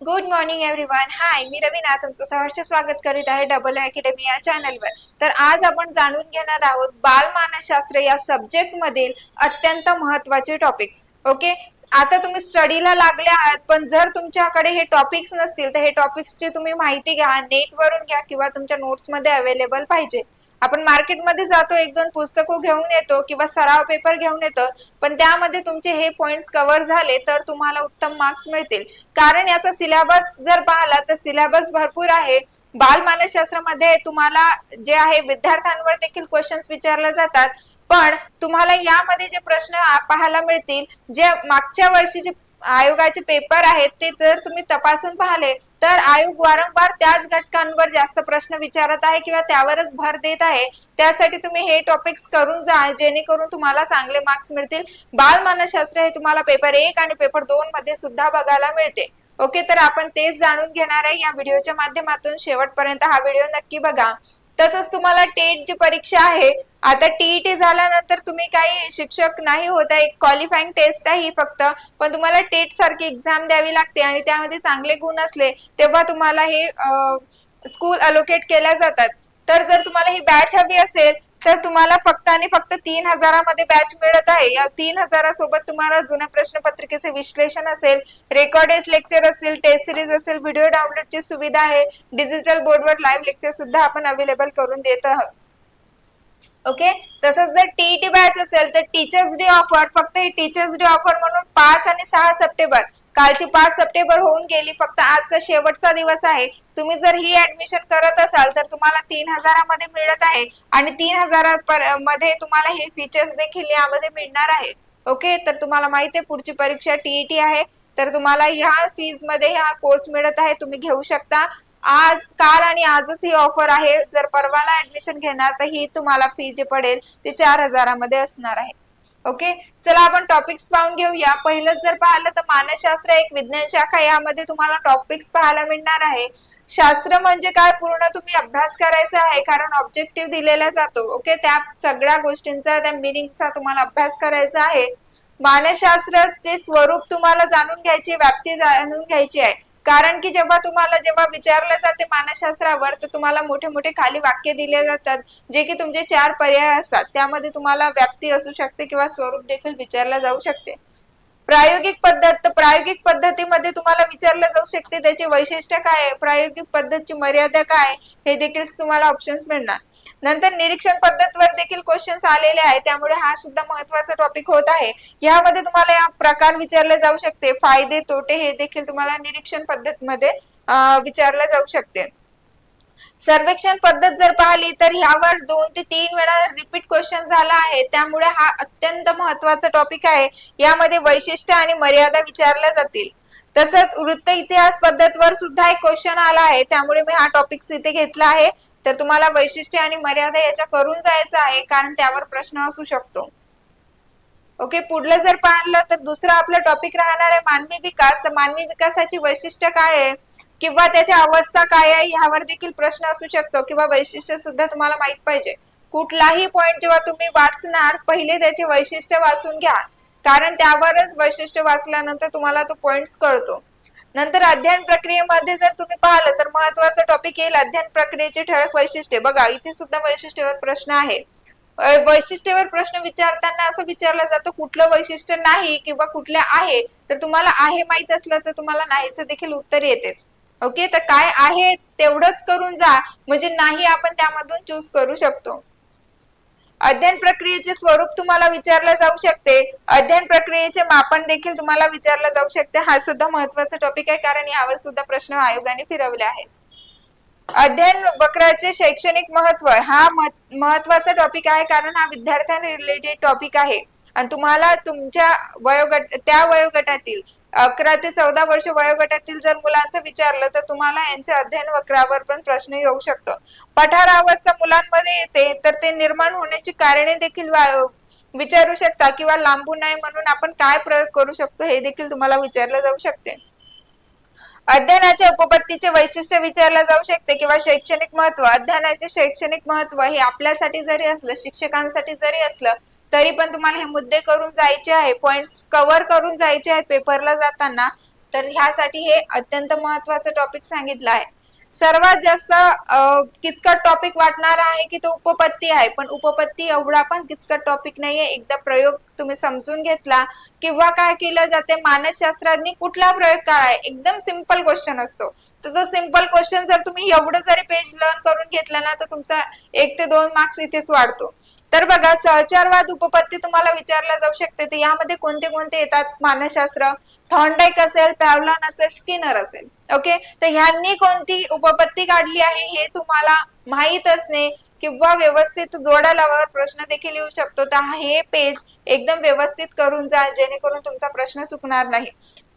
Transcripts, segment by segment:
Good morning everyone. Hi, मी रवीना तुमचं सहर्ष स्वागत करीत आहे डबल अकॅडमी या चॅनलवर. तर आज आपण जाणून घेणार आहोत बालमानसशास्त्र या सब्जेक्ट मधील अत्यंत महत्त्वाचे टॉपिक्स. ओके, आता तुम्ही स्टडीला लागले आहात, पण जर तुमच्याकडे हे टॉपिक्स नसतील तर हे टॉपिक्सची तुम्ही माहिती घ्या, नेटवरून घ्या किंवा तुमच्या नोट्स मध्ये अवेलेबल पाहिजे. आपण मार्केटमध्ये जातो, एक दोन पुस्तकं घेऊन येतो किंवा सराव पेपर घेऊन येतो, पण त्यामध्ये तुमचे हे पॉइंट्स कव्हर झाले तर तुम्हाला उत्तम मार्क्स मिळतील. कारण याचा सिलेबस जर पाहिला तर सिलेबस भरपूर आहे. बालमानसशास्त्रामध्ये तुम्हाला जे आहे विद्यार्थ्यांवर देखील क्वेश्चन्स विचारले जातात, पण तुम्हाला यामध्ये जे प्रश्न पाहायला मिळतील, जे मागच्या वर्षीचे आयोगाचे पेपर आहेत ते जर तुम्ही तपासून पाहिले तर आयोग वारंवार त्याच घटकांवर जास्त प्रश्न विचारत आहे किंवा त्यावरच भर देत आहे. त्यासाठी तुम्ही हे टॉपिक्स करून जा, जेणेकरून तुम्हाला चांगले मार्क्स मिळतील. बालमानसशास्त्र हे तुम्हाला पेपर 1 आणि पेपर 2 मध्ये सुद्धा बघायला मिळते. ओके, तर आपण तेच जाणून घेणार आहे या व्हिडिओच्या माध्यमातून. शेवटपर्यंत हा व्हिडिओ नक्की बघा. तसंच तुम्हाला टेट जी परीक्षा आहे, आता टीईटी झाल्यानंतर तुम्ही काही शिक्षक नाही होत आहे, क्वालिफाईंग टेस्ट आहे ही फक्त, पण तुम्हाला टेट सारखी एक्झाम द्यावी लागते आणि त्यामध्ये चांगले गुण असले तेव्हा तुम्हाला हे स्कूल अलोकेट केल्या जातात. तर जर तुम्हाला ही बॅच हवी असेल तर तुम्हाला फक्त आणि फक्त 3000 मध्ये बॅच मिळत आहे. या 3000 सोबत तुम्हाला जुन्या प्रश्नपत्रिकेचे विश्लेषण असेल, रेकॉर्डेड लेक्चर असतील, टेस्ट सिरीज असेल, व्हिडिओ डाउनलोडची सुविधा आहे, डिजिटल बोर्डवर लाईव्ह लेक्चर सुद्धा आपण अवेलेबल करून देत आहोत. ओके, तसंच जर टीईटी बॅच असेल तर टीचर्स डे ऑफर, फक्त ही टीचर्स डे ऑफर म्हणून 5 आणि 6 सप्टेंबर, कालची 5 सप्टेंबर होऊन गेली, फक्त आजचा शेवटचा दिवस आहे. तुम्ही जर ही ऍडमिशन करत असाल तर तुम्हाला 3000 मध्ये मिळत आहे आणि 3000 मध्ये तुम्हाला हे फीचर्स देखील यामध्ये मिळणार आहे. ओके, तर तुम्हाला माहिती आहे पुढची परीक्षा टीईटी आहे, तर तुम्हाला ह्या फीज मध्ये हा कोर्स मिळत आहे, तुम्ही घेऊ शकता. आज काल आणि आजच ही ऑफर आहे. जर परवाला ऍडमिशन घेणार तर ही तुम्हाला फी जे पडेल ते 4000 मध्ये असणार आहे. ओके, चला आपण टॉपिक्स पाहून घेऊया. पहिलंच जर पाहिलं तर मानसशास्त्र एक विज्ञान शाखा, यामध्ये तुम्हाला टॉपिक्स पाहायला मिळणार आहे. शास्त्र म्हणजे काय, पूर्ण तुम्ही अभ्यास करायचा आहे, कारण ऑब्जेक्टिव्ह दिलेला जातो. ओके, त्या सगळ्या गोष्टींचा, त्या मिनिंगचा तुम्हाला अभ्यास करायचा आहे. मानसशास्त्राचे स्वरूप तुम्हाला जाणून घ्यायची, व्याप्ती जाणून घ्यायची आहे. कारण की जेव्हा विचारलं जाते मानसशास्त्रावर तर तुम्हाला मोठे मोठे खाली वाक्य दिले जातात, जे की तुमचे 4 पर्याय असतात. त्यामध्ये तुम्हाला व्याप्ती असू शकते किंवा स्वरूप देखील विचारलं जाऊ शकते. प्रायोगिक पद्धत, तर प्रायोगिक पद्धतीमध्ये तुम्हाला विचारलं जाऊ शकते त्याचे वैशिष्ट्य काय आहे, प्रायोगिक पद्धतची मर्यादा काय, हे देखील तुम्हाला ऑप्शन्स मिळणार. नंतर निरीक्षण पद्धतवर देखील क्वेश्चन्स आलेले आहेत, त्यामुळे हा सुद्धा महत्त्वाचा टॉपिक होत आहे. यामध्ये तुम्हाला या प्रकार विचारले जाऊ शकते, फायदे तोटे हे देखील तुम्हाला निरीक्षण पद्धत मध्ये विचारले जाऊ शकते. सर्वेक्षण पद्धत जर पाहिली तर ह्यावर 2 ते 3 वेळा रिपीट क्वेश्चन झाला आहे, त्यामुळे हा अत्यंत महत्त्वाचा टॉपिक आहे. यामध्ये वैशिष्ट्य आणि मर्यादा विचारल्या जातील. तसंच वृत्त इतिहास पद्धतवर सुद्धा एक क्वेश्चन आला आहे, त्यामुळे मी हा टॉपिक इथे घेतला आहे. तर तुम्हाला वैशिष्ट्य आणि मर्यादा याच्या करून जायचं आहे, कारण त्यावर प्रश्न असू शकतो. ओके, पुढलं जर पाहिलं तर दुसरा आपला टॉपिक राहणार आहे मानवी विकास. तर मानवी विकासाची वैशिष्ट्य काय आहे किंवा त्याची अवस्था काय आहे, यावर देखील प्रश्न असू शकतो, किंवा वैशिष्ट्य सुद्धा तुम्हाला माहित पाहिजे. कुठलाही पॉइंट जेव्हा तुम्ही वाचणार, पहिले त्याचे वैशिष्ट्य वाचून घ्या, कारण त्यावरच वैशिष्ट्य वाचल्यानंतर तुम्हाला तो पॉइंट्स कळतो. नंतर अध्ययन प्रक्रियेमध्ये जर तुम्ही पाहिलं तर महत्वाचा टॉपिक येईल अध्ययन प्रक्रियेचे ठळक वैशिष्ट्ये. बघा, इथे सुद्धा वैशिष्ट्यावर प्रश्न आहे. वैशिष्ट्यावर प्रश्न विचारताना असं विचारलं जातं कुठलं वैशिष्ट्य नाही किंवा कुठले आहे, तर तुम्हाला आहे माहित असलं तर तुम्हाला नाहीचं देखील उत्तर येतेच. ओके, तर काय आहे तेवढंच करून जा, म्हणजे नाही आपण त्यामधून चूज करू शकतो. अध्ययन प्रक्रियेचे स्वरूप तुम्हाला विचारलं जाऊ शकते. अध्ययन प्रक्रियेचे मापन देखील तुम्हाला विचारलं जाऊ शकते. हा सुद्धा महत्वाचा टॉपिक आहे, कारण यावर सुद्धा प्रश्न आयोगाने फिरवले आहेत. अध्ययन वक्राचे शैक्षणिक महत्व, हा महत्वाचा टॉपिक आहे, कारण हा विद्यार्थ्यांना रिलेटेड टॉपिक आहे आणि तुम्हाला तुमच्या त्या वयोगटातील 11 ते 14 वर्ष वयोगटातील जर मुलांचं विचारलं तर तुम्हाला यांच्या अध्ययन वक्रावर पण प्रश्न येऊ शकतो. पठार अवस्था मुलांमध्ये येते, तर ते निर्माण होण्याची कारणे देखील विचारू शकता, किंवा लांबू नये म्हणून आपण काय प्रयोग करू शकतो हे देखील तुम्हाला विचारलं जाऊ शकते. अध्ययनाच्या उपपत्तीचे वैशिष्ट्य विचारले जाऊ शकते, किंवा शैक्षणिक महत्व. अध्ययनाचे शैक्षणिक महत्व हे आपल्यासाठी जरी असलं, शिक्षकांसाठी जरी असलं, तरी पण तुम्हाला हे मुद्दे करून जायचे आहे, पॉइंट्स कव्हर करून जायचे आहेत पेपरला जाताना. तर ह्यासाठी हे अत्यंत महत्वाचं टॉपिक सांगितलं आहे. सर्वात जास्त किचकट टॉपिक वाटणार आहे की तो उपपत्ती आहे, पण उपपत्ती एवढा पण किचकट टॉपिक नाहीये. एकदा प्रयोग तुम्ही समजून घेतला किंवा काय केलं जाते, मानसशास्त्रांनी कुठला प्रयोग काय आहे, एकदम सिंपल क्वेश्चन असतो. तर तो सिंपल क्वेश्चन जर तुम्ही एवढं जरी पेज लर्न करून घेतला ना, तर तुमचा 1 ते 2 मार्क्स इथेच वाढतो. तर बघा, सहचारवाद उपपत्ती तुम्हाला विचारला जाऊ शकते. तर यामध्ये कोणते कोणते येतात मानसशास्त्र? थॉर्नडाईक असेल, पॅव्हलॉन असेल, स्किनर असेल. ओके, तर ह्यांनी कोणती उपपत्ती काढली आहे हे तुम्हाला माहित असणे किंवा व्यवस्थित जोडालावर प्रश्न देखील येऊ शकतो. तर हे पेज एकदम व्यवस्थित करून जा, जेणेकरून तुमचा प्रश्न चुकणार नाही.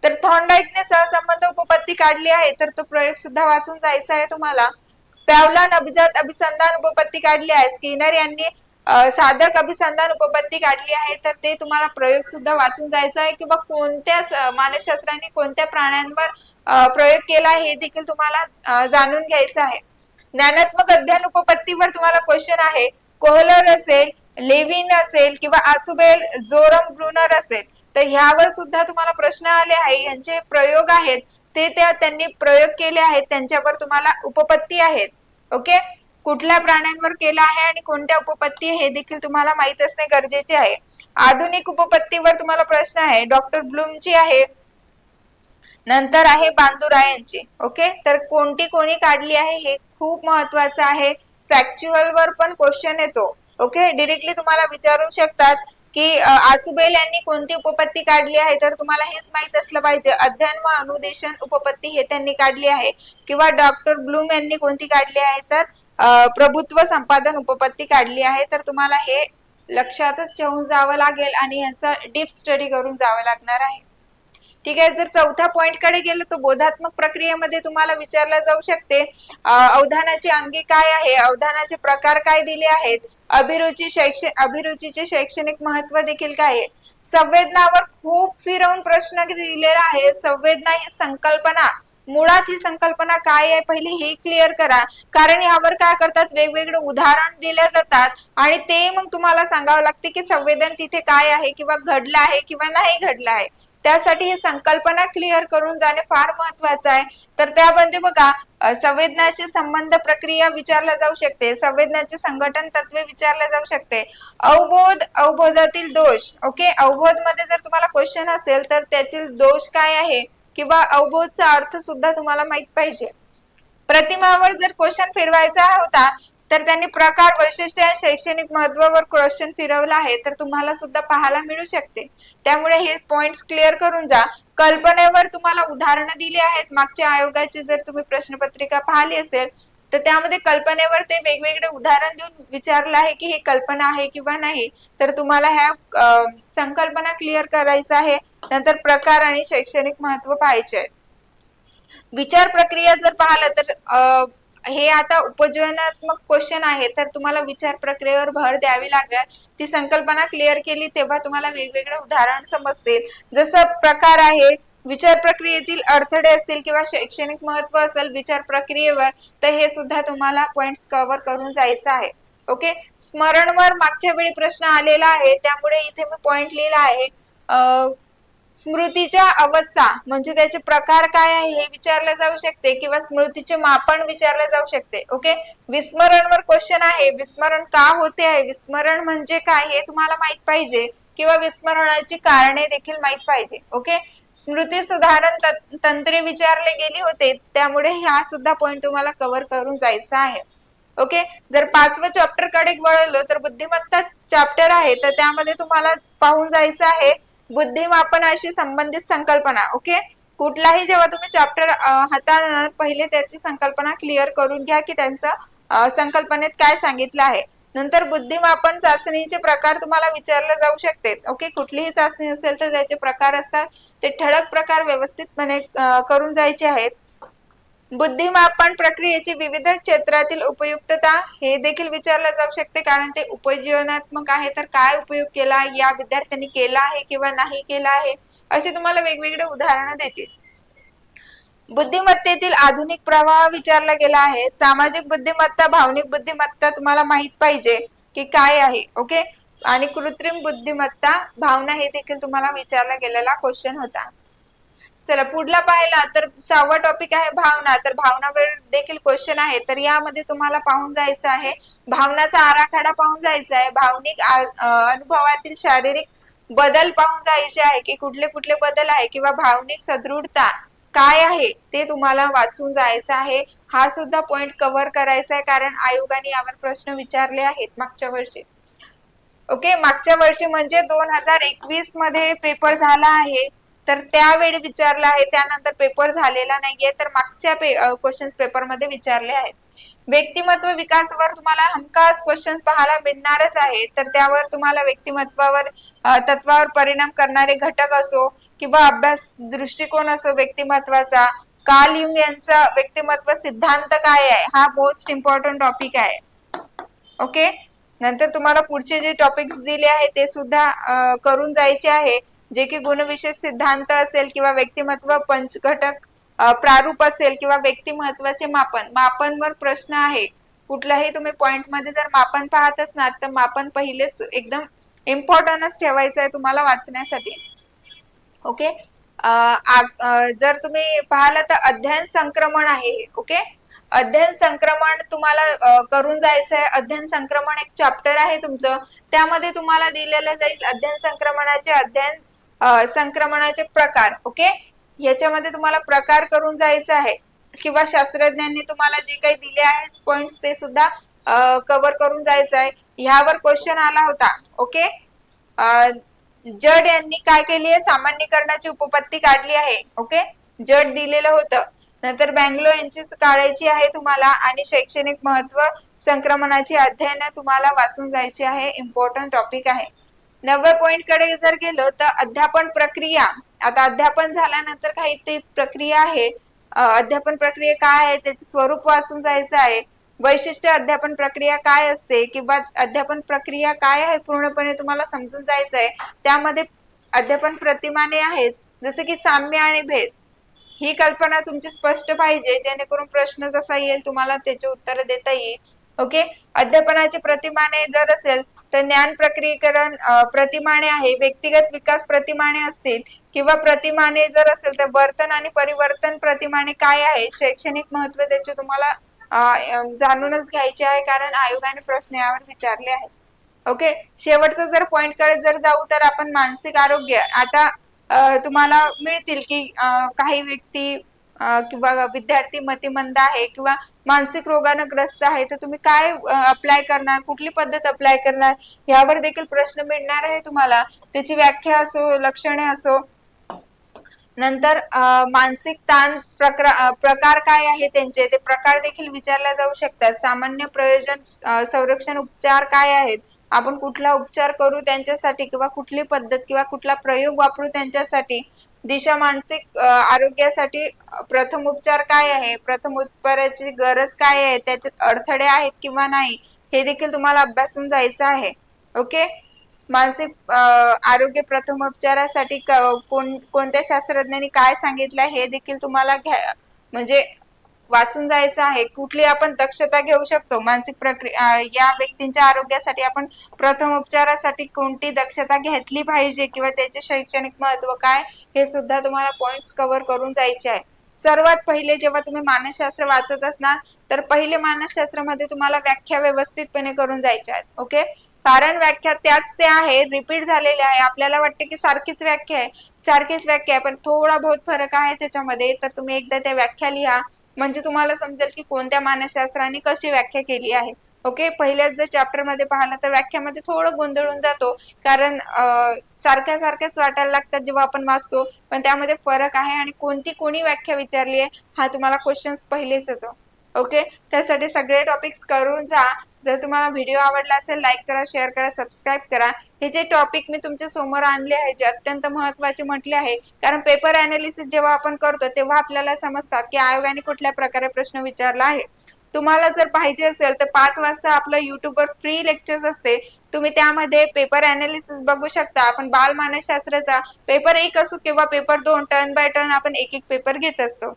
तर थॉर्नडाईकने सहसंबंध उपपत्ती काढली आहे, तर तो प्रयोग सुद्धा वाचून जायचा आहे तुम्हाला. पॅव्हलॉन अभिजात अभिसंधान उपपत्ती काढली आहे. स्किनर यांनी साधक अभिसंधान उपपत्ती काढली आहे, तर ते तुम्हाला प्रयोग सुद्धा वाचून जायचा आहे. किंवा कोणत्या मानसशास्त्राने कोणत्या प्राण्यांवर प्रयोग केला हे देखील तुम्हाला जाणून घ्यायचं आहे. ज्ञानात्मक अध्ययन उपपत्तीवर तुम्हाला क्वेश्चन आहे. कोहलर असेल, लेविन असेल किंवा आसुबेल जोरम ब्रुनर असेल, तर ह्यावर सुद्धा तुम्हाला प्रश्न आले आहे. यांचे प्रयोग आहेत ते त्यांनी प्रयोग केले आहेत, त्यांच्यावर तुम्हाला उपपत्ती आहेत. ओके, कुठल्या प्राण्यांवर केला आहे आणि कोणत्या उपपत्ती हे देखील तुम्हाला माहित असणे गरजेचे आहे. आधुनिक उपपत्तीवर तुम्हाला प्रश्न आहे. डॉक्टर ब्लूमची आहे, नंतर आहे बांदुरा यांची. ओके, तर कोणी काढली आहे हे खूप महत्वाचं आहे. फॅक्च्युअल वर पण क्वेश्चन येतो. ओके, डायरेक्टली तुम्हाला विचारू शकतात की आसुबेल यांनी कोणती उपपत्ती काढली आहे, तर तुम्हाला हेच माहित असलं पाहिजे. अध्ययन व अनुदेशन उपपत्ती हे त्यांनी काढली आहे. किंवा डॉक्टर ब्लूम यांनी कोणती काढली आहे, तर प्रभुत्व संपादन उपपत्ती काढली आहे. तर तुम्हाला हे लक्षातच ठेवून जावं लागेल आणि याचा डीप स्टडी करून जावं लागणार आहे. ठीक आहे, जर चौथ्या पॉइंट कडे गेलो तर बोधात्मक प्रक्रियेमध्ये तुम्हाला विचारलं जाऊ शकते अवधानाची अंगी काय आहे, अवधानाचे प्रकार काय दिले आहेत, अभिरुचीचे शैक्षणिक महत्व देखील काय आहे. संवेदनावर खूप फिरवून प्रश्न दिलेला आहे. संवेदना ही संकल्पना, मुळात ही संकल्पना काय आहे पहिले हे क्लिअर करा. कारण यावर काय करतात, वेगवेगळे उदाहरण दिले जातात आणि ते मग तुम्हाला सांगावं लागते की संवेदन तिथे काय आहे किंवा घडलं आहे किंवा नाही घडलं आहे. त्यासाठी ही संकल्पना क्लिअर करून जाणे फार महत्वाचं आहे. तर त्यामध्ये बघा, संवेदनाचे संबंध प्रक्रिया विचारला जाऊ शकते, संवेदनाचे संघटन तत्वे विचारले जाऊ शकते, अवबोध, अवबोधातील दोष. ओके, अवबोध मध्ये जर तुम्हाला क्वेश्चन असेल तर त्यातील दोष काय आहे किंवा अवबोधचा अर्थ सुद्धा तुम्हाला माहित पाहिजे. प्रतिमावर जर क्वेश्चन फिरवायचा होता तर त्यांनी प्रकार, वैशिष्ट्य आणि शैक्षणिक महत्वावर क्वेश्चन फिरवला आहे, तर तुम्हाला सुद्धा पाहायला मिळू शकते. त्यामुळे हे पॉइंट्स क्लिअर करून जा. कल्पनेवर तुम्हाला उदाहरणं दिली आहेत. मागच्या आयोगाची जर तुम्ही प्रश्नपत्रिका पाहिली असेल तर त्यामध्ये कल्पनेवर ते वेगवेगळे उदाहरण देऊन विचारलं आहे की हे कल्पना आहे किंवा नाही. तर तुम्हाला ह्या संकल्पना क्लिअर करायचं आहे. नंतर प्रकार आणि शैक्षणिक महत्व पाहायचे आहे. विचार प्रक्रिया जर पाहिलं तर हे आता उपजीवनात्मक क्वेश्चन आहे, तर तुम्हाला विचार प्रक्रियेवर भर द्यावी लागेल. ती संकल्पना क्लिअर केली तेव्हा तुम्हाला वेगवेगळे उदाहरण समजतील. जसं प्रकार आहे, विचार प्रक्रियेतील अडथळे असतील किंवा शैक्षणिक महत्व असेल विचार प्रक्रियेवर, तर हे सुद्धा तुम्हाला पॉइंट्स कव्हर करून जायचं आहे. ओके, स्मरणवर मागच्या वेळी प्रश्न आलेला आहे, त्यामुळे इथे मी पॉइंट लिहिला आहे. स्मृतीच्या अवस्था म्हणजे त्याचे प्रकार काय आहे हे विचारले जाऊ शकते किंवा स्मृतीचे मापन विचारले जाऊ शकते. ओके, विस्मरणवर क्वेश्चन आहे. विस्मरण का होते आहे, विस्मरण म्हणजे काय हे तुम्हाला माहित पाहिजे किंवा विस्मरणाची कारणे देखील माहित पाहिजे. ओके, स्मृती सुधारण तंत्रे विचारले गेली होते, त्यामुळे हा सुद्धा पॉइंट तुम्हाला कव्हर करून जायचा आहे. ओके, जर 5व्या चॅप्टर कडे वळलो तर बुद्धिमत्ता चॅप्टर आहे, तर त्यामध्ये तुम्हाला पाहून जायचं आहे बुद्धिमापनाशी संबंधित संकल्पना. ओके, कुठलाही जेव्हा तुम्ही चॅप्टर हाताळणार पहिले त्याची संकल्पना क्लिअर करून घ्या की त्यांचं संकल्पनेत काय सांगितलं आहे. नंतर बुद्धिमापन चाचणीचे प्रकार तुम्हाला विचारले जाऊ शकते. ओके, कुठलीही चाचणी असेल तर त्याचे प्रकार असतात, ते ठळक प्रकार व्यवस्थितपणे करून जायचे आहेत. बुद्धिमापन प्रक्रियेची विविध क्षेत्रातील उपयुक्तता हे देखील विचारलं जाऊ शकते, कारण ते उपजीवनात्मक आहे. तर काय उपयोग केला, या विद्यार्थ्यांनी केला आहे किंवा नाही केला आहे, असे तुम्हाला वेगवेगळे उदाहरणं देतील. बुद्धिमत्तेतील आधुनिक प्रवाह विचारला गेला आहे. सामाजिक बुद्धिमत्ता, भावनिक बुद्धिमत्ता तुम्हाला माहित पाहिजे की काय आहे. ओके, आणि कृत्रिम बुद्धिमत्ता, भावना हे देखील तुम्हाला विचारला गेलेला क्वेश्चन होता. चला पुढला पाहिला तर 6वा टॉपिक आहे भावना. तर भावनावर देखील क्वेश्चन आहे. तर यामध्ये तुम्हाला पाहून जायचं आहे भावनाचा आराखडा पाहून जायचा आहे, भावनिक अनुभवातील शारीरिक बदल पाहून जायचे आहे की कुठले कुठले बदल आहे किंवा भावनिक सदृढता काय आहे ते तुम्हाला वाचून जायचं आहे. हा सुद्धा पॉइंट कव्हर करायचा आहे कारण आयोगाने यावर प्रश्न विचारले आहेत मागच्या वर्षी. ओके, मागच्या वर्षी म्हणजे 2021 मध्ये पेपर झाला आहे. तर त्यावेळी विचारलं आहे, त्यानंतर पेपर झालेला नाहीये. तर मागच्या क्वेश्चन्स पेपर मध्ये विचारले आहेत. व्यक्तिमत्व विकासावर तुम्हाला हमखास क्वेश्चन पाहायला मिळणारच आहे. तर त्यावर तुम्हाला व्यक्तिमत्वावर तत्वावर परिणाम करणारे घटक असो किंवा अभ्यास दृष्टिकोन असो व्यक्तिमत्वाचा, कार्ल युंग यांचा व्यक्तिमत्व सिद्धांत काय आहे हा मोस्ट इम्पॉर्टंट टॉपिक आहे. ओके, नंतर तुम्हाला पुढचे जे टॉपिक्स दिले आहेत ते सुद्धा करून जायचे आहे, जे की गुणविशेष सिद्धांत असेल किंवा व्यक्तिमत्व पंचघटक प्रारूप असेल किंवा व्यक्तिमत्वाचे मापनवर प्रश्न आहे. कुठलाही तुम्ही पॉइंट मध्ये जर मापन पाहत असणार तर मापन पहिलेच एकदम इम्पॉर्टंटच ठेवायचं आहे तुम्हाला वाचण्यासाठी. ओके, जर तुम्ही पाहिलं तर अध्ययन संक्रमण आहे. ओके, अध्ययन संक्रमण तुम्हाला करून जायचं आहे. अध्ययन संक्रमण एक चॅप्टर आहे तुमचं, त्यामध्ये तुम्हाला दिलेलं जाईल अध्ययन संक्रमणाचे प्रकार. ओके, याच्यामध्ये तुम्हाला प्रकार करून जायचं आहे किंवा शास्त्रज्ञांनी तुम्हाला जे काही दिले आहेत पॉइंट्स ते सुद्धा कव्हर करून जायचं आहे. ह्यावर क्वेश्चन आला होता. ओके, जड यांनी काय केली आहे, सामान्यीकरणाची उपपत्ती काढली आहे. ओके, जड दिलेलं होतं. नंतर बँगलो यांची काढायची आहे तुम्हाला आणि शैक्षणिक महत्व संक्रमणाची अध्ययन तुम्हाला वाचून जायची आहे. इम्पॉर्टंट टॉपिक आहे. 90 पॉइंट कडे जर गेलो तर अध्यापन प्रक्रिया. आता अध्यापन झाल्यानंतर काही ते प्रक्रिया आहे, अध्यापन प्रक्रिया काय आहे त्याचे स्वरूप वाचून जायचं आहे. वैशिष्ट्य अध्यापन प्रक्रिया काय असते किंवा अध्यापन प्रक्रिया काय आहे पूर्णपणे तुम्हाला समजून जायचं आहे. त्यामध्ये अध्यापन प्रतिमाने आहेत जसे की साम्य आणि भेद. ही कल्पना तुमची स्पष्ट पाहिजे जेणेकरून प्रश्न जसा येईल तुम्हाला त्याचे उत्तर देता येईल. ओके, अध्यापनाची प्रतिमाने जर असेल तर ज्ञान प्रक्रियेकरण प्रतिमाने आहे, व्यक्तिगत विकास प्रतिमाने असतील किंवा प्रतिमाने जर असेल तर वर्तन आणि परिवर्तन प्रतिमाने काय आहे, शैक्षणिक महत्व त्याचे तुम्हाला जाणूनच घ्यायचे आहे कारण आयोगाने प्रश्न यावर विचारले आहेत. ओके, शेवटचा जर पॉइंट कडे जर जाऊ तर आपण मानसिक आरोग्य. आता तुम्हाला मिळतील की काही व्यक्ती किंवा विद्यार्थी मतिमंद आहे किंवा मानसिक रोगाने ग्रस्त आहे, तर तुम्ही काय अप्लाय करणार, कुठली पद्धत अप्लाय करणार यावर देखील प्रश्न मिळणार आहे तुम्हाला. त्याची व्याख्या असो, लक्षणे असो. नंतर मानसिक ताण प्रकार काय आहे त्यांचे ते प्रकार देखील विचारले जाऊ शकतात. सामान्य प्रयोजन संरक्षण उपचार काय आहेत, आपण कुठला उपचार करू त्यांच्यासाठी किंवा कुठली पद्धत किंवा कुठला प्रयोग वापरू त्यांच्यासाठी. दिशा मानसिक आरोग्यासाठी प्रथम उपचार काय आहे, प्रथम उपचाराची गरज काय आहे, त्याच्यात अडथळे आहेत किंवा नाही हे देखील तुम्हाला अभ्यासून जायचं आहे. ओके, मानसिक आरोग्य प्रथमोपचारासाठी कोणत्या शास्त्रज्ञांनी काय सांगितलं हे देखील तुम्हाला म्हणजे वाचून जायचं आहे. कुठली आपण दक्षता घेऊ शकतो मानसिक प्रक्रिया या व्यक्तींच्या आरोग्यासाठी, आपण प्रथम उपचारासाठी कोणती दक्षता घेतली पाहिजे किंवा त्याचे शैक्षणिक महत्व काय हे सुद्धा तुम्हाला पॉइंट्स कव्हर करून जायचे आहे. सर्वात पहिले जेव्हा तुम्ही मानसशास्त्र वाचत असणार तर पहिले मानसशास्त्रामध्ये तुम्हाला व्याख्या व्यवस्थितपणे करून जायच्या आहेत. ओके, कारण व्याख्या त्याच त्या आहे, रिपीट झालेल्या आहे. आपल्याला वाटते की सारखीच व्याख्या आहे पण थोडा बहुत फरक आहे त्याच्यामध्ये. तर तुम्ही एकदा त्या व्याख्या लिहा म्हणजे तुम्हाला समजेल की कोणत्या मानसशास्त्राने कशी व्याख्या केली आहे. ओके, पहिल्याच जर चॅप्टर मध्ये पाहिलं तर व्याख्यामध्ये थोडं गोंधळून जातो कारण सारख्याच वाटायला लागतात जेव्हा आपण वाचतो, पण त्यामध्ये फरक आहे आणि कोणी व्याख्या विचारली आहे हा तुम्हाला क्वेश्चन्स पहिलेच येतो. ओके, त्यासाठी सगळे टॉपिक्स करून जा. जर तुम्हाला व्हिडिओ आवडला असेल लाईक करा, शेअर करा, सबस्क्राईब करा. हे जे टॉपिक मी तुमच्या समोर आणले आहे जे अत्यंत महत्त्वाचे म्हटले आहे, कारण पेपर अनालिसिस जेव्हा आपण करतो तेव्हा आपल्याला समजतात की आयोगाने कुठल्या प्रकारे प्रश्न विचारला आहे. तुम्हाला जर पाहिजे असेल तर 5 वाजता आपलं युट्यूबवर फ्री लेक्चर्स असते, तुम्ही त्यामध्ये पेपर अनालिसिस बघू शकता. आपण बाल मानसशास्त्राचा पेपर 1 असो किंवा पेपर 2 टर्न बाय टर्न आपण एक पेपर घेत असतो.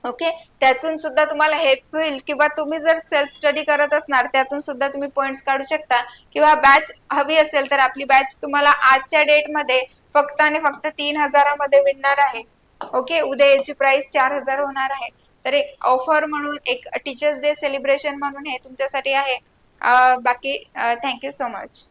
ओके, त्यातून सुद्धा तुम्हाला हेल्प होईल किंवा तुम्ही जर सेल्फ स्टडी करत असणार त्यातून सुद्धा तुम्ही पॉइंट्स काढू शकता. किंवा बॅच हवी असेल तर आपली बॅच तुम्हाला आजच्या डेट मध्ये फक्त आणि फक्त 3000 मध्ये मिळणार आहे. ओके, उद्या याची प्राइस 4,000 होणार आहे. तर एक ऑफर म्हणून, एक टीचर्स डे सेलिब्रेशन म्हणून हे तुमच्यासाठी आहे. बाकी थँक्यू सो मच.